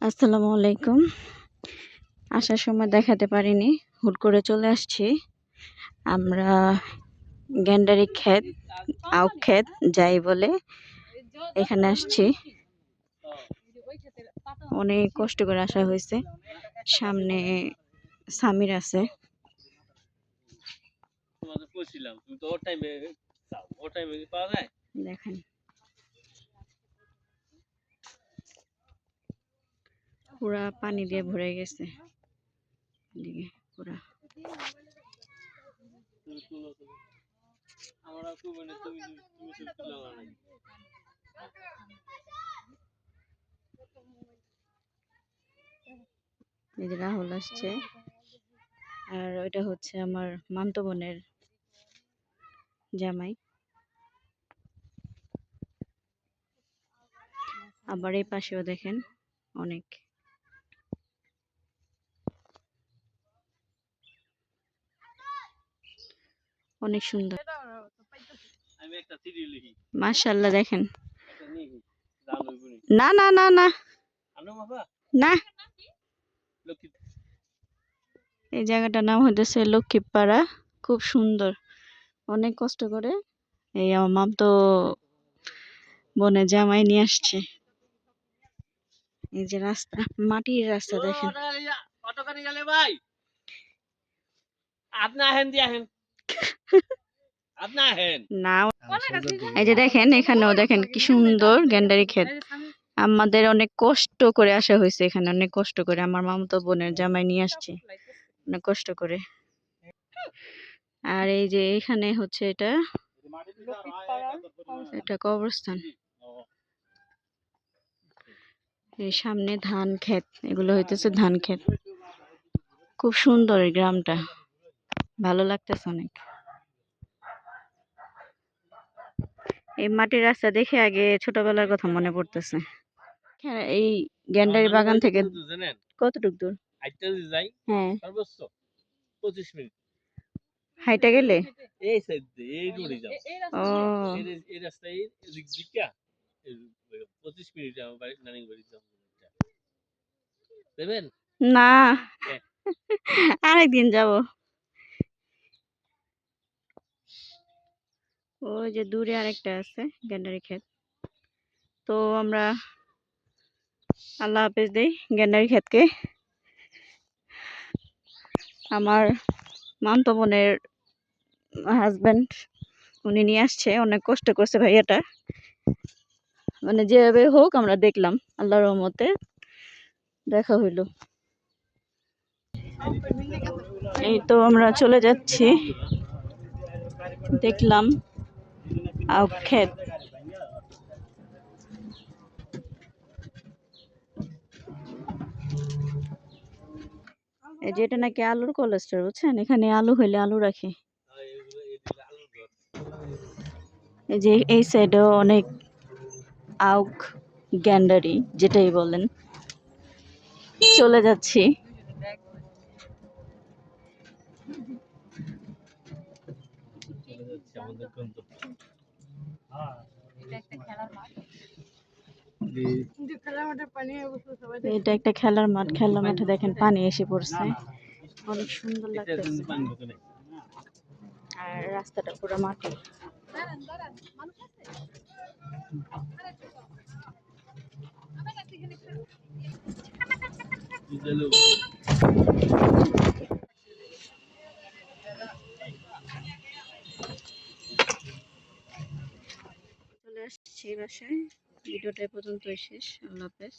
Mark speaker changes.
Speaker 1: আসসালামু আলাইকুম। আসার সময় দেখাতে পারিনি, হুট করে চলে আসছি। আমরা গ্যান্ডারি ক্ষেত, আউখ ক্ষেত যাই বলে এখানে আসছি। অনেক কষ্ট করে আসা হয়েছে। সামনে সামির আছে। দেখেন পুরা পানি দিয়ে ভরে গেছে এদিকে পুরা। এই যে রাহুল আসছে, আর ওইটা হচ্ছে আমার মামতো বোনের জামাই। আবার এই পাশেও দেখেন অনেক অনেক সুন্দর, মাশাআল্লাহ। দেখেন, না না না না না, এই জায়গাটার নাম হইতেছে লক্ষ্মীপাড়া। খুব সুন্দর, অনেক কষ্ট করে এই আমার মামতো বোনের জামাই নিয়ে আসছে। এই যে রাস্তা, মাটির রাস্তা দেখেন। না, এই যে দেখেন, এখানেও দেখেন কি সুন্দর গ্যান্ডারি ক্ষেত। আমাদের অনেক কষ্ট করে আসা হয়েছে এখানে, অনেক কষ্ট করে আমার মামতো বোনের জামাই নিয়ে আসছে, অনেক কষ্ট করে। আর এই যে এখানে হচ্ছে এটা কবরস্থান। এই সামনে ধান ক্ষেত, এগুলো হইতেছে ধান ক্ষেত। খুব সুন্দর এই গ্রামটা, ভালো লাগতেছে অনেক। এই মাটির রাস্তা দেখে আগে ছোটবেলার কথা মনে পড়তেছে। এই গ্যান্ডারি বাগান থেকে কতটুক দূর? হ্যাঁ, হাইটা গেলে না, আরেকদিন যাব। ওই যে দূরে আরেকটা আছে গ্যান্ডারি ক্ষেত। তো আমরা আল্লাহ হাফেজ দেই গ্যান্ডারি ক্ষেতকে। আমার মামতো বোনের হাজবেন্ড উনি নিয়ে আসছে, অনেক কষ্ট করছে ভাইয়াটা। মানে যেভাবে হোক আমরা দেখলাম, আল্লাহর রহমতে দেখা হইল। এই তো আমরা চলে যাচ্ছি, দেখলাম আউখ ক্ষেত। এই যে এটা নাকি আলুর কোল্ড স্টোর, বুঝছেন? এখানে আলু হইলে আলু রাখে। এই যে এই সাইডেও অনেক আউখ, গ্যান্ডারি যেটাই বলেন। চলে যাচ্ছি। এটা একটা খেলার মাঠ, খেলার মাঠে দেখেন পানি এসে পড়ছে, অনেক সুন্দর লাগতেছে। আর রাস্তাটা পুরো মাটি। চলে আসছি বাসায়। ভিডিওটা পর্যন্তই শেষ। আল্লাহ হাফেজ।